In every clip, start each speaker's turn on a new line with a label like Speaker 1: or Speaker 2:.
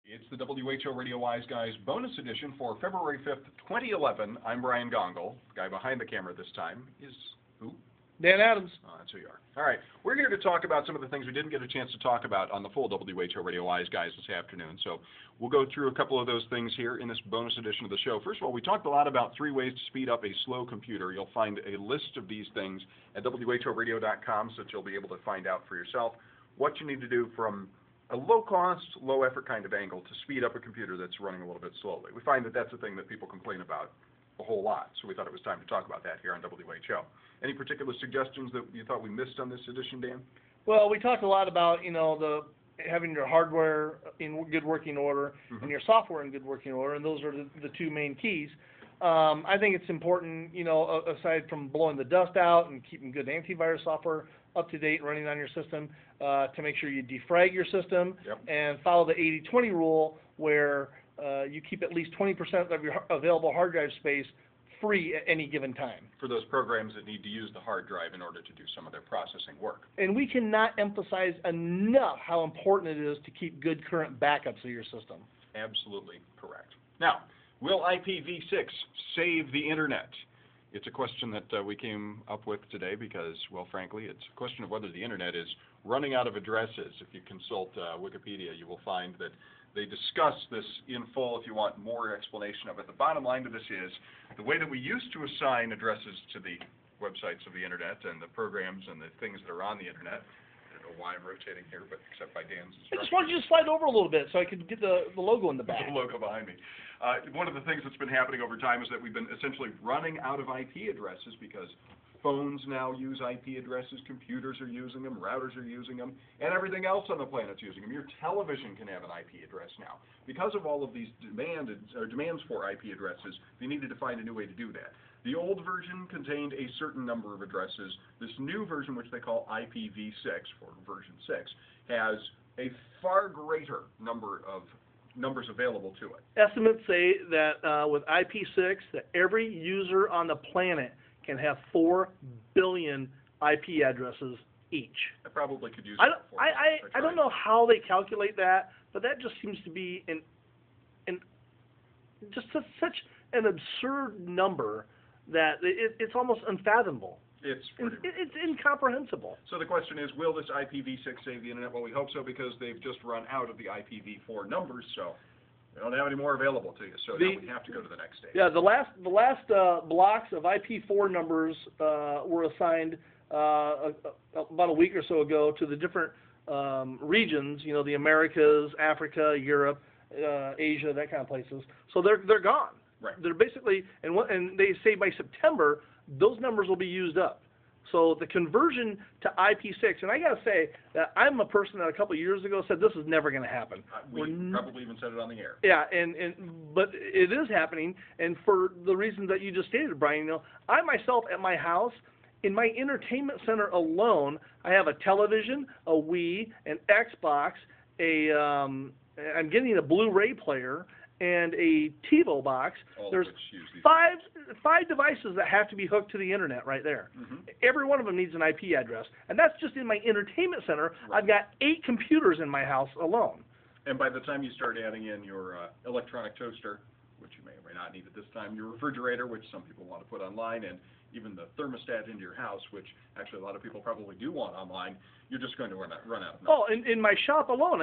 Speaker 1: It's the WHO Radio Wise Guys bonus edition for February 5th, 2011. I'm Brian Gongol. The guy behind the camera this time is who?
Speaker 2: Dan Adams.
Speaker 1: Oh, that's who you are. All right. We're here to talk about some of the things we didn't get a chance to talk about on the full WHO Radio Wise Guys this afternoon. So we'll go through a couple of those things here in this bonus edition of the show. First of all, we talked a lot about 3 ways to speed up a slow computer. You'll find a list of these things at whoradio.com so that you'll be able to find out for yourself what you need to do from a low-cost, low-effort kind of angle to speed up a computer that's running a little bit slowly. We find that that's a thing that people complain about a whole lot, so we thought it was time to talk about that here on WHO. Any particular suggestions that you thought we missed on this edition, Dan?
Speaker 2: Well, we talked a lot about, having your hardware in good working order and your software in good working order, and those are the 2 main keys. I think it's important, aside from blowing the dust out and keeping good antivirus software up to date running on your system, to make sure you defrag your system and follow the 80-20 rule where you keep at least 20% of your available hard drive space free at any given time.
Speaker 1: For those programs that need to use the hard drive in order to do some of their processing work.
Speaker 2: And we cannot emphasize enough how important it is to keep good current backups of your system.
Speaker 1: Absolutely correct. Now, will IPv6 save the Internet? It's a question that we came up with today because, well, frankly, it's a question of whether the Internet is running out of addresses. If you consult Wikipedia, you will find that they discuss this in full if you want more explanation of it. The bottom line to this is the way that we used to assign addresses to the websites of the Internet and the programs and the things that are on the Internet. I don't know why I'm rotating here, but except by Dan's instructions.
Speaker 2: I just wanted you to slide over a little bit so I could get the logo in the back.
Speaker 1: The logo behind me. One of the things that's been happening over time is that we've been essentially running out of IP addresses because phones now use IP addresses, computers are using them, routers are using them, and everything else on the planet's using them. Your television can have an IP address now. Because of all of these demands for IP addresses, they needed to find a new way to do that. The old version contained a certain number of addresses. This new version, which they call IPv6, or version 6, has a far greater number of numbers available to it.
Speaker 2: Estimates say that with IP6, that every user on the planet can have 4 billion IP addresses each.
Speaker 1: I probably could use
Speaker 2: I don't know how they calculate that, but that just seems to be such an absurd number that it's almost unfathomable.
Speaker 1: It's
Speaker 2: incomprehensible.
Speaker 1: So the question is, will this IPv6 save the Internet? Well, we hope so because they've just run out of the IPv4 numbers, so they don't have any more available to you. So now we have to go to the next stage.
Speaker 2: Yeah, the last blocks of IP4 numbers were assigned about a week or so ago to the different regions. The Americas, Africa, Europe, Asia, that kind of places. So they're gone.
Speaker 1: Right.
Speaker 2: They're basically, and they say by September, those numbers will be used up. So the conversion to IP6, and I got to say that I'm a person that a couple of years ago said this is never going to happen.
Speaker 1: We probably even said it on the air.
Speaker 2: Yeah, but it is happening, and for the reasons that you just stated, Brian. I myself at my house, in my entertainment center alone, I have a television, a Wii, an Xbox, I'm getting a Blu-ray player, and a TiVo box. There's 5 devices that have to be hooked to the Internet right there. Every one of them needs an IP address. And that's just in my entertainment center. Right. I've got 8 computers in my house alone.
Speaker 1: And by the time you start adding in your electronic toaster, which you may or may not need at this time, your refrigerator, which some people want to put online, and even the thermostat into your house, which actually a lot of people probably do want online, you're just going to run out of
Speaker 2: Oh, in my shop alone,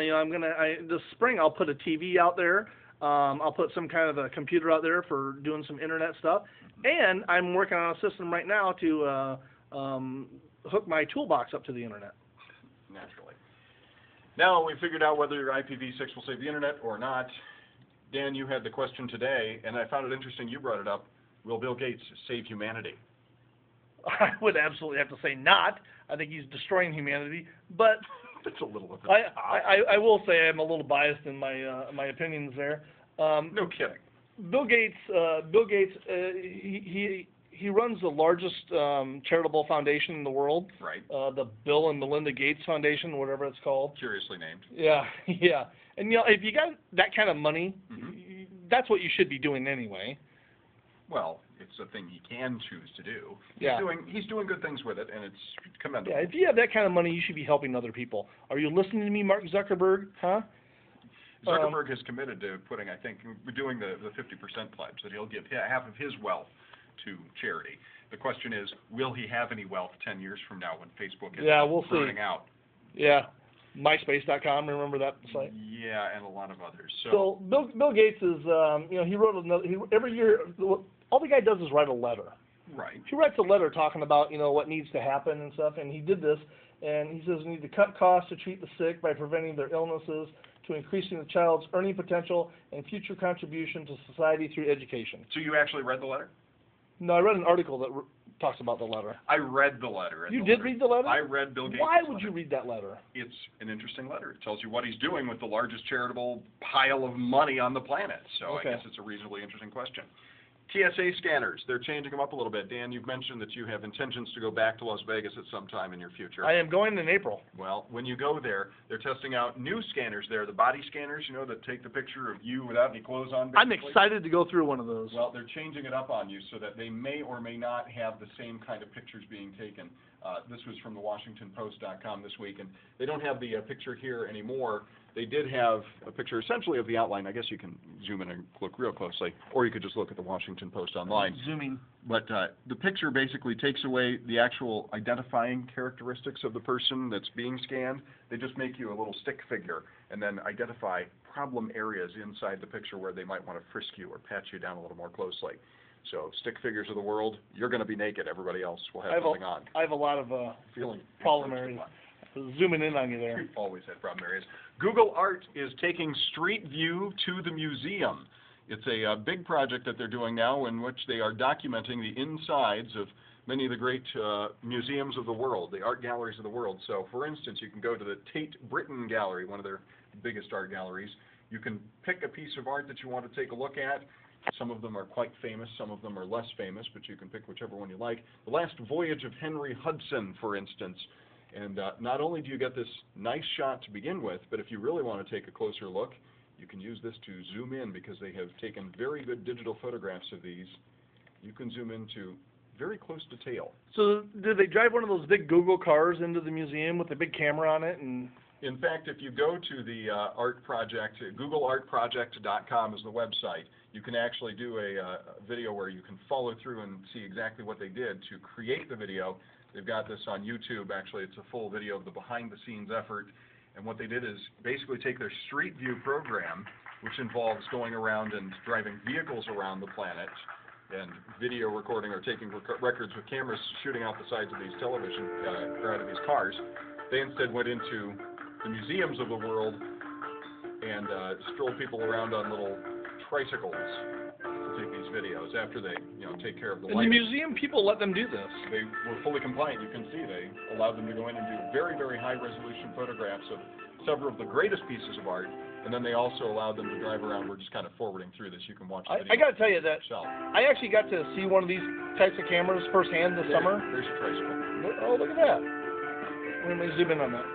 Speaker 2: this spring I'll put a TV out there. I'll put some kind of a computer out there for doing some Internet stuff. And I'm working on a system right now to hook my toolbox up to the Internet.
Speaker 1: Naturally. Now we figured out whether your IPv6 will save the Internet or not. Dan, you had the question today, and I found it interesting you brought it up. Will Bill Gates save humanity?
Speaker 2: I would absolutely have to say not. I think he's destroying humanity, but
Speaker 1: that's a little of it.
Speaker 2: I will say I'm a little biased in my opinions there.
Speaker 1: No kidding.
Speaker 2: Bill Gates, he runs the largest charitable foundation in the world.
Speaker 1: Right.
Speaker 2: The Bill and Melinda Gates Foundation, whatever it's called.
Speaker 1: Curiously named.
Speaker 2: Yeah, yeah. And if you got that kind of money, that's what you should be doing anyway.
Speaker 1: Well, it's a thing he can choose to do.
Speaker 2: Yeah.
Speaker 1: He's doing good things with it, and it's commendable.
Speaker 2: Yeah, if you have that kind of money, you should be helping other people. Are you listening to me, Mark Zuckerberg? Huh?
Speaker 1: Zuckerberg has committed to putting, I think, doing the 50% pledge, that he'll give half of his wealth to charity. The question is, will he have any wealth 10 years from now when Facebook is burning out?
Speaker 2: Yeah. MySpace.com, remember that site?
Speaker 1: Yeah, and a lot of others.
Speaker 2: So Bill Gates is, he wrote every year, all the guy does is write a letter.
Speaker 1: Right.
Speaker 2: He writes a letter talking about, what needs to happen and stuff, and he did this, and he says we need to cut costs to treat the sick by preventing their illnesses, to increasing the child's earning potential and future contribution to society through education.
Speaker 1: So you actually read the letter?
Speaker 2: No, I read an article that talks about the letter.
Speaker 1: I read the letter.
Speaker 2: You did read the letter?
Speaker 1: I read Bill Gates'
Speaker 2: Why
Speaker 1: letter.
Speaker 2: would you read that letter?
Speaker 1: It's an interesting letter. It tells you what he's doing with the largest charitable pile of money on the planet. So
Speaker 2: Okay.
Speaker 1: I guess it's a reasonably interesting question. TSA scanners, they're changing them up a little bit. Dan, you've mentioned that you have intentions to go back to Las Vegas at some time in your future.
Speaker 2: I am going in April.
Speaker 1: Well, when you go there, they're testing out new scanners there, the body scanners, that take the picture of you without any clothes on, basically.
Speaker 2: I'm excited to go through one of those.
Speaker 1: Well, they're changing it up on you so that they may or may not have the same kind of pictures being taken. This was from the WashingtonPost.com this week, and they don't have the picture here anymore. They did have a picture essentially of the outline. I guess you can zoom in and look real closely, or you could just look at the Washington Post online.
Speaker 2: Zooming.
Speaker 1: But the picture basically takes away the actual identifying characteristics of the person that's being scanned. They just make you a little stick figure and then identify problem areas inside the picture where they might want to frisk you or pat you down a little more closely. So stick figures of the world, you're going to be naked. Everybody else will have something on.
Speaker 2: I have a lot of problem areas. Zooming in on you there.
Speaker 1: We've always had problem areas. Google Art is taking Street View to the museum. It's a big project that they're doing now in which they are documenting the insides of many of the great museums of the world, the art galleries of the world. So, for instance, you can go to the Tate Britain Gallery, one of their biggest art galleries. You can pick a piece of art that you want to take a look at. Some of them are quite famous, some of them are less famous, but you can pick whichever one you like. The Last Voyage of Henry Hudson, for instance. And not only do you get this nice shot to begin with, but if you really want to take a closer look, you can use this to zoom in because they have taken very good digital photographs of these. You can zoom into very close detail.
Speaker 2: So did they drive one of those big Google cars into the museum with a big camera on it? And
Speaker 1: in fact, if you go to the art project, googleartproject.com is the website. You can actually do a video where you can follow through and see exactly what they did to create the video. They've got this on YouTube. Actually, it's a full video of the behind-the-scenes effort. And what they did is basically take their Street View program, which involves going around and driving vehicles around the planet and video recording or taking records with cameras shooting out the sides of these television, or out of these cars. They instead went into the museums of the world and strolled people around on little tricycles to take these videos after they, take care of the lighting.
Speaker 2: And the museum people let them do this.
Speaker 1: They were fully compliant. You can see they allowed them to go in and do very, very high-resolution photographs of several of the greatest pieces of art, and then they also allowed them to drive around. We're just kind of forwarding through this. You can watch the video.
Speaker 2: I got to tell you that
Speaker 1: yourself.
Speaker 2: I actually got to see one of these types of cameras firsthand this summer.
Speaker 1: There's a tricycle.
Speaker 2: Oh, look at that. Let me zoom in on that.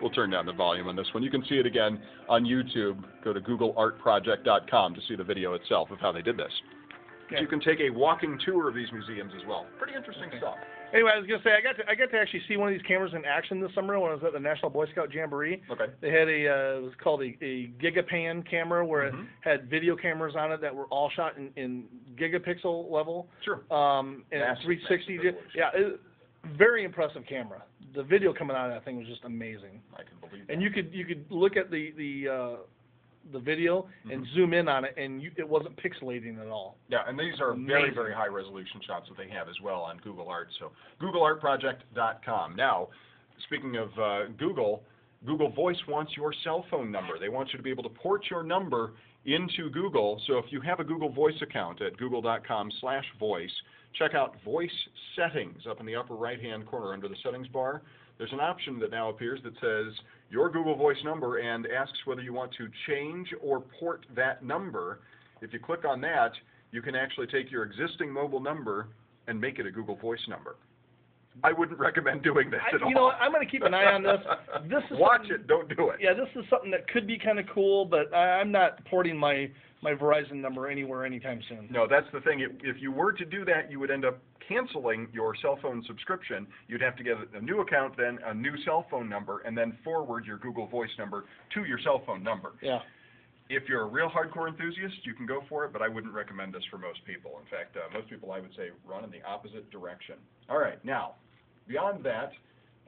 Speaker 1: We'll turn down the volume on this one. You can see it again on YouTube. Go to googleartproject.com to see the video itself of how they did this.
Speaker 2: Okay.
Speaker 1: You can take a walking tour of these museums as well. Pretty interesting stuff.
Speaker 2: Anyway, I was gonna say I got to actually see one of these cameras in action this summer when I was at the National Boy Scout Jamboree.
Speaker 1: Okay.
Speaker 2: They had it was called a Gigapan camera where it had video cameras on it that were all shot in gigapixel level.
Speaker 1: Sure.
Speaker 2: And
Speaker 1: Massive,
Speaker 2: 360.
Speaker 1: massive
Speaker 2: Yeah, very impressive camera. The video coming out of that thing was just amazing.
Speaker 1: I can believe that.
Speaker 2: And you could look at the video and zoom in on it, and it wasn't pixelating at all.
Speaker 1: Yeah, and these are very, very high-resolution shots that they have as well on Google Art. So googleartproject.com. Now, speaking of Google Voice wants your cell phone number. They want you to be able to port your number into Google. So if you have a Google Voice account at google.com/voice, check out Voice Settings up in the upper right-hand corner under the settings bar. There's an option that now appears that says your Google Voice number and asks whether you want to change or port that number. If you click on that, you can actually take your existing mobile number and make it a Google Voice number. I wouldn't recommend doing this at all.
Speaker 2: You know what? I'm going to keep an eye on this.
Speaker 1: Watch it, don't do it.
Speaker 2: Yeah, this is something that could be kind of cool, but I'm not porting my Verizon number anywhere anytime soon.
Speaker 1: No, that's the thing. If you were to do that, you would end up canceling your cell phone subscription. You'd have to get a new account, then a new cell phone number, and then forward your Google Voice number to your cell phone number.
Speaker 2: Yeah.
Speaker 1: If you're a real hardcore enthusiast, you can go for it, but I wouldn't recommend this for most people. In fact, most people I would say run in the opposite direction. All right, now, beyond that,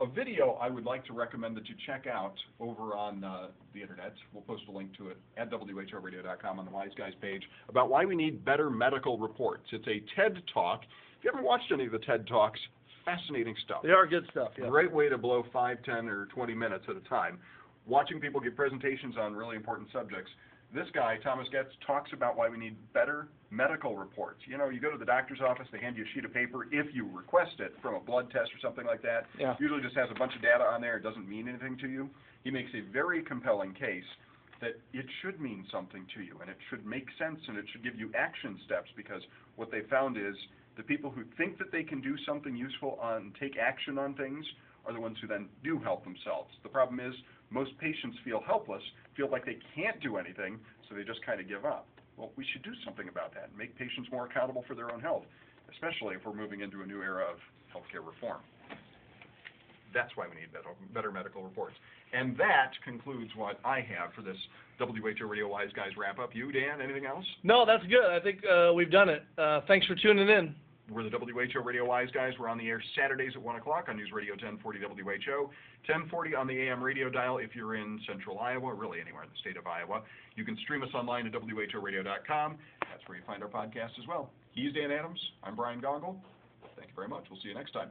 Speaker 1: a video I would like to recommend that you check out over on the internet. We'll post a link to it at whoradio.com on the Wise Guys page about why we need better medical reports. It's a TED Talk. If you haven't watched any of the TED Talks, fascinating stuff.
Speaker 2: They are good stuff, yeah.
Speaker 1: Great way to blow 5, 10, or 20 minutes at a time. Watching people give presentations on really important subjects. This guy, Thomas Getz, talks about why we need better medical reports. You know, you go to the doctor's office, they hand you a sheet of paper if you request it from a blood test or something like that.
Speaker 2: Yeah.
Speaker 1: Usually just has a bunch of data on there. It doesn't mean anything to you. He makes a very compelling case that it should mean something to you, and it should make sense, and it should give you action steps, because what they found is the people who think that they can do something useful and take action on things are the ones who then do help themselves. The problem is most patients feel helpless, feel like they can't do anything, so they just kind of give up. Well, we should do something about that and make patients more accountable for their own health, especially if we're moving into a new era of healthcare reform. That's why we need better medical reports. And that concludes what I have for this WHO Radio Wise Guys wrap-up. You, Dan, anything else?
Speaker 2: No, that's good. I think we've done it. Thanks for tuning in.
Speaker 1: We're the WHO Radio Wise Guys. We're on the air Saturdays at 1 o'clock on News Radio 1040 WHO, 1040 on the AM radio dial if you're in central Iowa, really anywhere in the state of Iowa. You can stream us online at whoradio.com. That's where you find our podcast as well. He's Dan Adams. I'm Brian Gongol. Thank you very much. We'll see you next time.